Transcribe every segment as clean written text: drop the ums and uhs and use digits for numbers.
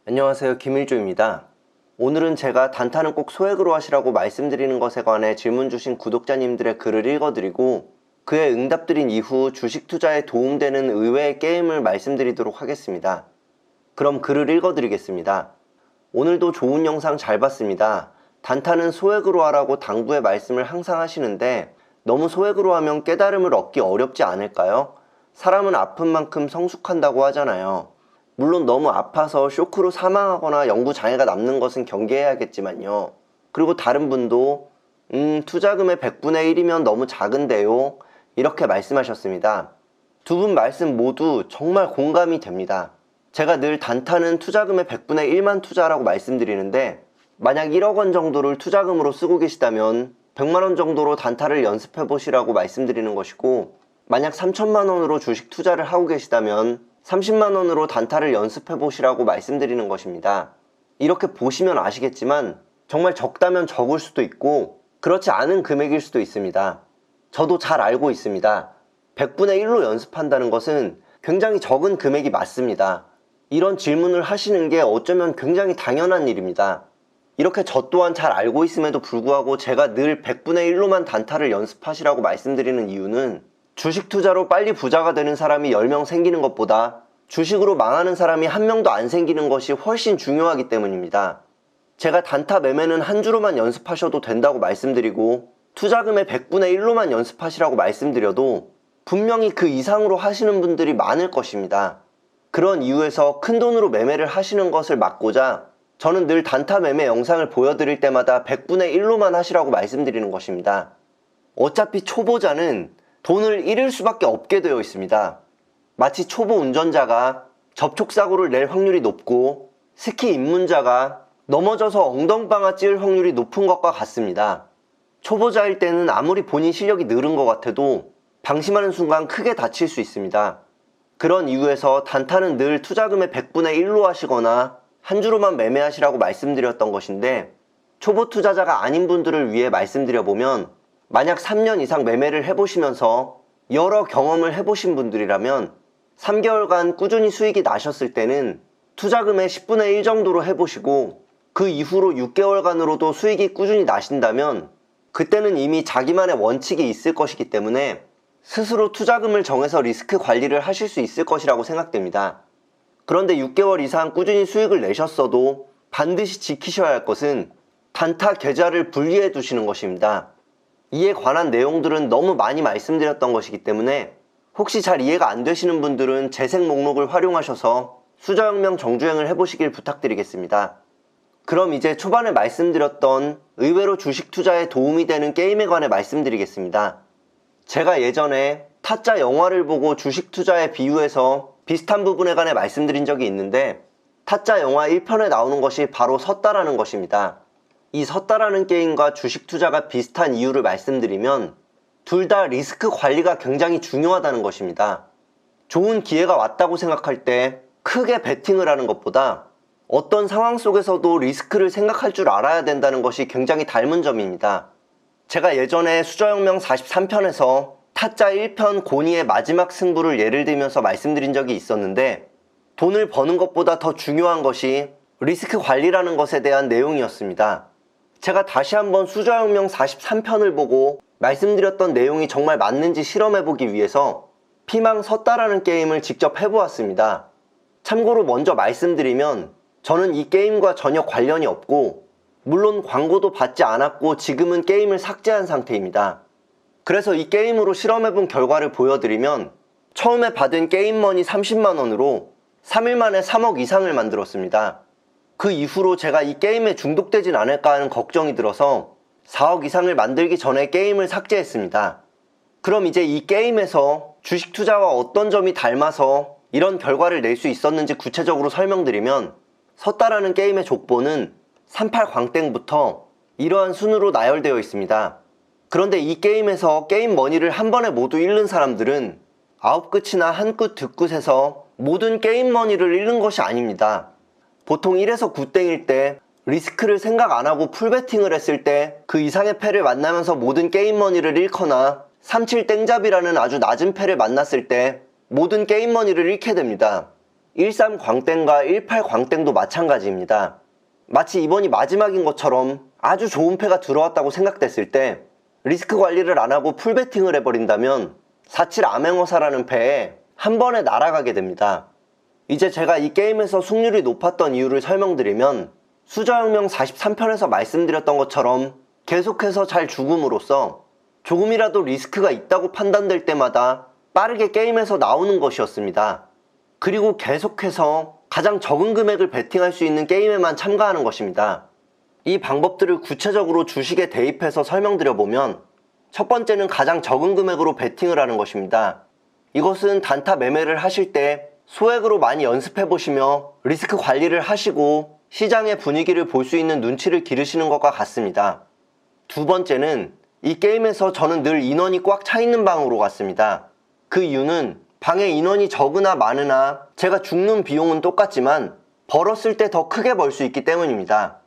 안녕하세요, 김일조입니다. 오늘은 제가 단타는 꼭 소액으로 하시라고 말씀드리는 것에 관해 질문 주신 구독자님들의 글을 읽어드리고 그에 응답드린 이후 주식 투자에 도움되는 의외의 게임을 말씀드리도록 하겠습니다. 그럼 글을 읽어드리겠습니다. 오늘도 좋은 영상 잘 봤습니다. 단타는 소액으로 하라고 당부의 말씀을 항상 하시는데 너무 소액으로 하면 깨달음을 얻기 어렵지 않을까요? 사람은 아픈 만큼 성숙한다고 하잖아요. 물론 너무 아파서 쇼크로 사망하거나 영구 장애가 남는 것은 경계해야겠지만요. 그리고 다른 분도 투자금의 100분의 1이면 너무 작은데요, 이렇게 말씀하셨습니다. 두 분 말씀 모두 정말 공감이 됩니다. 제가 늘 단타는 투자금의 100분의 1만 투자라고 말씀드리는데 만약 1억 원 정도를 투자금으로 쓰고 계시다면 100만 원 정도로 단타를 연습해 보시라고 말씀드리는 것이고, 만약 3천만 원으로 주식 투자를 하고 계시다면 30만 원으로 단타를 연습해 보시라고 말씀드리는 것입니다. 이렇게 보시면 아시겠지만 정말 적다면 적을 수도 있고 그렇지 않은 금액일 수도 있습니다. 저도 잘 알고 있습니다. 100분의 1로 연습한다는 것은 굉장히 적은 금액이 맞습니다. 이런 질문을 하시는 게 어쩌면 굉장히 당연한 일입니다. 이렇게 저 또한 잘 알고 있음에도 불구하고 제가 늘 100분의 1로만 단타를 연습하시라고 말씀드리는 이유는 주식 투자로 빨리 부자가 되는 사람이 10명 생기는 것보다 주식으로 망하는 사람이 1명도 안 생기는 것이 훨씬 중요하기 때문입니다. 제가 단타 매매는 한 주로만 연습하셔도 된다고 말씀드리고 투자금의 100분의 1로만 연습하시라고 말씀드려도 분명히 그 이상으로 하시는 분들이 많을 것입니다. 그런 이유에서 큰 돈으로 매매를 하시는 것을 막고자 저는 늘 단타 매매 영상을 보여드릴 때마다 100분의 1로만 하시라고 말씀드리는 것입니다. 어차피 초보자는 돈을 잃을 수밖에 없게 되어 있습니다. 마치 초보 운전자가 접촉사고를 낼 확률이 높고 스키 입문자가 넘어져서 엉덩방아 찔 확률이 높은 것과 같습니다. 초보자일 때는 아무리 본인 실력이 늘은 것 같아도 방심하는 순간 크게 다칠 수 있습니다. 그런 이유에서 단타는 늘 투자금의 100분의 1로 하시거나 한 주로만 매매하시라고 말씀드렸던 것인데, 초보 투자자가 아닌 분들을 위해 말씀드려보면 만약 3년 이상 매매를 해보시면서 여러 경험을 해보신 분들이라면 3개월간 꾸준히 수익이 나셨을 때는 투자금의 10분의 1 정도로 해보시고 그 이후로 6개월간으로도 수익이 꾸준히 나신다면 그때는 이미 자기만의 원칙이 있을 것이기 때문에 스스로 투자금을 정해서 리스크 관리를 하실 수 있을 것이라고 생각됩니다. 그런데 6개월 이상 꾸준히 수익을 내셨어도 반드시 지키셔야 할 것은 단타 계좌를 분리해 두시는 것입니다. 이에 관한 내용들은 너무 많이 말씀드렸던 것이기 때문에 혹시 잘 이해가 안 되시는 분들은 재생 목록을 활용하셔서 수저혁명 정주행을 해보시길 부탁드리겠습니다. 그럼 이제 초반에 말씀드렸던 의외로 주식 투자에 도움이 되는 게임에 관해 말씀드리겠습니다. 제가 예전에 타짜 영화를 보고 주식 투자에 비유해서 비슷한 부분에 관해 말씀드린 적이 있는데, 타짜 영화 1편에 나오는 것이 바로 섰다라는 것입니다. 이 섰다라는 게임과 주식 투자가 비슷한 이유를 말씀드리면 둘 다 리스크 관리가 굉장히 중요하다는 것입니다. 좋은 기회가 왔다고 생각할 때 크게 베팅을 하는 것보다 어떤 상황 속에서도 리스크를 생각할 줄 알아야 된다는 것이 굉장히 닮은 점입니다. 제가 예전에 수저혁명 43편에서 타짜 1편 고니의 마지막 승부를 예를 들면서 말씀드린 적이 있었는데, 돈을 버는 것보다 더 중요한 것이 리스크 관리라는 것에 대한 내용이었습니다. 제가 다시 한번 수저혁명 43편을 보고 말씀드렸던 내용이 정말 맞는지 실험해보기 위해서 피망 섰다라는 게임을 직접 해보았습니다. 참고로 먼저 말씀드리면 저는 이 게임과 전혀 관련이 없고 물론 광고도 받지 않았고 지금은 게임을 삭제한 상태입니다. 그래서 이 게임으로 실험해본 결과를 보여드리면 처음에 받은 게임머니 30만원으로 3일 만에 3억 이상을 만들었습니다. 그 이후로 제가 이 게임에 중독되진 않을까 하는 걱정이 들어서 4억 이상을 만들기 전에 게임을 삭제했습니다. 그럼 이제 이 게임에서 주식 투자와 어떤 점이 닮아서 이런 결과를 낼 수 있었는지 구체적으로 설명드리면, 섰다라는 게임의 족보는 38광땡부터 이러한 순으로 나열되어 있습니다. 그런데 이 게임에서 게임 머니를 한 번에 모두 잃는 사람들은 9끝이나 한 끝, 두 끝에서 모든 게임 머니를 잃는 것이 아닙니다. 보통 1에서 9땡일 때 리스크를 생각 안 하고 풀베팅을 했을 때 그 이상의 패를 만나면서 모든 게임 머니를 잃거나 37땡잡이라는 아주 낮은 패를 만났을 때 모든 게임 머니를 잃게 됩니다. 13 광땡과 18 광땡도 마찬가지입니다. 마치 이번이 마지막인 것처럼 아주 좋은 패가 들어왔다고 생각됐을 때 리스크 관리를 안 하고 풀베팅을 해버린다면 47 암행어사라는 패에 한 번에 날아가게 됩니다. 이제 제가 이 게임에서 승률이 높았던 이유를 설명드리면 수저혁명 43편에서 말씀드렸던 것처럼 계속해서 잘 죽음으로써 조금이라도 리스크가 있다고 판단될 때마다 빠르게 게임에서 나오는 것이었습니다. 그리고 계속해서 가장 적은 금액을 베팅할 수 있는 게임에만 참가하는 것입니다. 이 방법들을 구체적으로 주식에 대입해서 설명드려보면 첫 번째는 가장 적은 금액으로 베팅을 하는 것입니다. 이것은 단타 매매를 하실 때 소액으로 많이 연습해보시며 리스크 관리를 하시고 시장의 분위기를 볼 수 있는 눈치를 기르시는 것과 같습니다. 두 번째는 이 게임에서 저는 늘 인원이 꽉 차 있는 방으로 갔습니다. 그 이유는 방에 인원이 적으나 많으나 제가 죽는 비용은 똑같지만 벌었을 때 더 크게 벌 수 있기 때문입니다.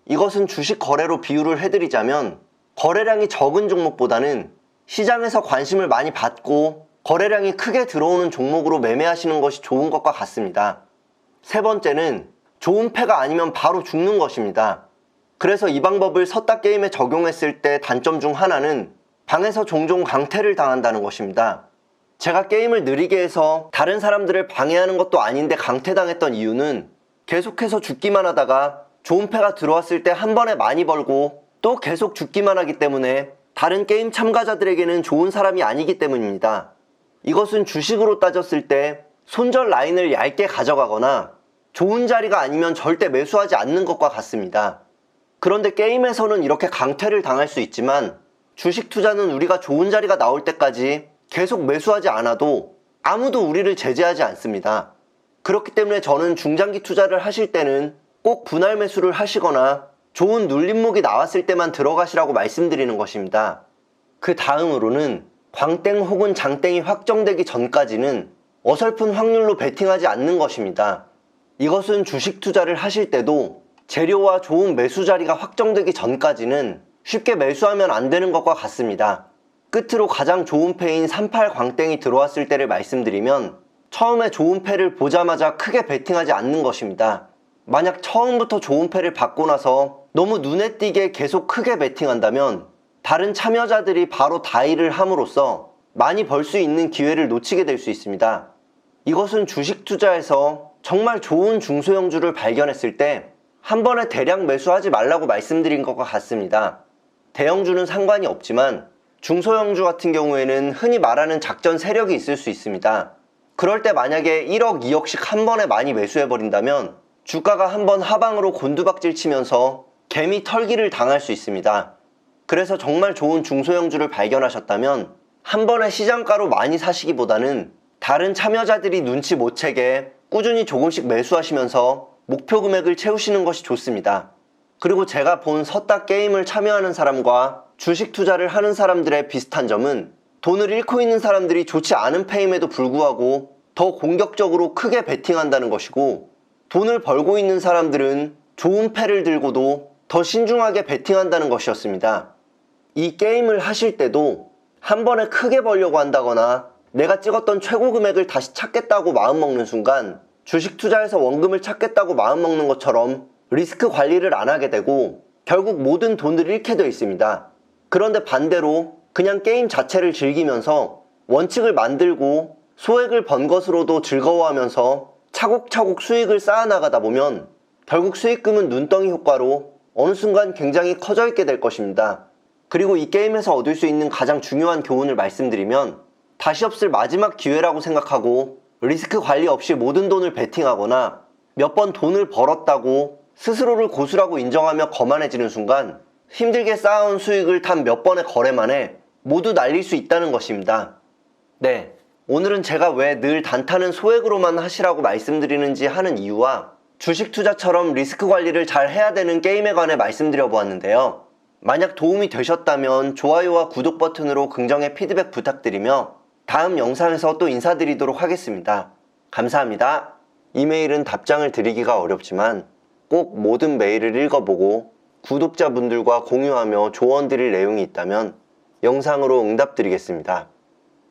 이것은 주식 거래로 비유를 해드리자면 거래량이 적은 종목보다는 시장에서 관심을 많이 받고 거래량이 크게 들어오는 종목으로 매매하시는 것이 좋은 것과 같습니다. 세 번째는 좋은 패가 아니면 바로 죽는 것입니다. 그래서 이 방법을 섰다 게임에 적용했을 때 단점 중 하나는 방에서 종종 강퇴를 당한다는 것입니다. 제가 게임을 느리게 해서 다른 사람들을 방해하는 것도 아닌데 강퇴당했던 이유는 계속해서 죽기만 하다가 좋은 패가 들어왔을 때 한 번에 많이 벌고 또 계속 죽기만 하기 때문에 다른 게임 참가자들에게는 좋은 사람이 아니기 때문입니다. 이것은 주식으로 따졌을 때 손절 라인을 얇게 가져가거나 좋은 자리가 아니면 절대 매수하지 않는 것과 같습니다. 그런데 게임에서는 이렇게 강퇴를 당할 수 있지만 주식 투자는 우리가 좋은 자리가 나올 때까지 계속 매수하지 않아도 아무도 우리를 제재하지 않습니다. 그렇기 때문에 저는 중장기 투자를 하실 때는 꼭 분할 매수를 하시거나 좋은 눌림목이 나왔을 때만 들어가시라고 말씀드리는 것입니다. 그 다음으로는 광땡 혹은 장땡이 확정되기 전까지는 어설픈 확률로 베팅하지 않는 것입니다. 이것은 주식 투자를 하실 때도 재료와 좋은 매수 자리가 확정되기 전까지는 쉽게 매수하면 안 되는 것과 같습니다. 끝으로 가장 좋은 패인 38 광땡이 들어왔을 때를 말씀드리면 처음에 좋은 패를 보자마자 크게 베팅하지 않는 것입니다. 만약 처음부터 좋은 패를 받고 나서 너무 눈에 띄게 계속 크게 베팅한다면 다른 참여자들이 바로 다이를 함으로써 많이 벌 수 있는 기회를 놓치게 될 수 있습니다. 이것은 주식 투자에서 정말 좋은 중소형주를 발견했을 때 한 번에 대량 매수하지 말라고 말씀드린 것과 같습니다. 대형주는 상관이 없지만 중소형주 같은 경우에는 흔히 말하는 작전 세력이 있을 수 있습니다. 그럴 때 만약에 1억, 2억씩 한 번에 많이 매수해버린다면 주가가 한번 하방으로 곤두박질 치면서 개미 털기를 당할 수 있습니다. 그래서 정말 좋은 중소형주를 발견하셨다면 한 번에 시장가로 많이 사시기보다는 다른 참여자들이 눈치 못 채게 꾸준히 조금씩 매수하시면서 목표 금액을 채우시는 것이 좋습니다. 그리고 제가 본 섰다 게임을 참여하는 사람과 주식 투자를 하는 사람들의 비슷한 점은 돈을 잃고 있는 사람들이 좋지 않은 패임에도 불구하고 더 공격적으로 크게 베팅한다는 것이고, 돈을 벌고 있는 사람들은 좋은 패를 들고도 더 신중하게 베팅한다는 것이었습니다. 이 게임을 하실 때도 한 번에 크게 벌려고 한다거나 내가 찍었던 최고 금액을 다시 찾겠다고 마음먹는 순간 주식 투자에서 원금을 찾겠다고 마음먹는 것처럼 리스크 관리를 안 하게 되고 결국 모든 돈을 잃게 되어 있습니다. 그런데 반대로 그냥 게임 자체를 즐기면서 원칙을 만들고 소액을 번 것으로도 즐거워하면서 차곡차곡 수익을 쌓아나가다 보면 결국 수익금은 눈덩이 효과로 어느 순간 굉장히 커져 있게 될 것입니다. 그리고 이 게임에서 얻을 수 있는 가장 중요한 교훈을 말씀드리면 다시 없을 마지막 기회라고 생각하고 리스크 관리 없이 모든 돈을 베팅하거나 몇 번 돈을 벌었다고 스스로를 고수라고 인정하며 거만해지는 순간 힘들게 쌓아온 수익을 단 몇 번의 거래만에 모두 날릴 수 있다는 것입니다. 네, 오늘은 제가 왜 늘 단타는 소액으로만 하시라고 말씀드리는지 하는 이유와 주식 투자처럼 리스크 관리를 잘 해야 되는 게임에 관해 말씀드려 보았는데요. 만약 도움이 되셨다면 좋아요와 구독 버튼으로 긍정의 피드백 부탁드리며 다음 영상에서 또 인사드리도록 하겠습니다. 감사합니다. 이메일은 답장을 드리기가 어렵지만 꼭 모든 메일을 읽어보고 구독자분들과 공유하며 조언 드릴 내용이 있다면 영상으로 응답드리겠습니다.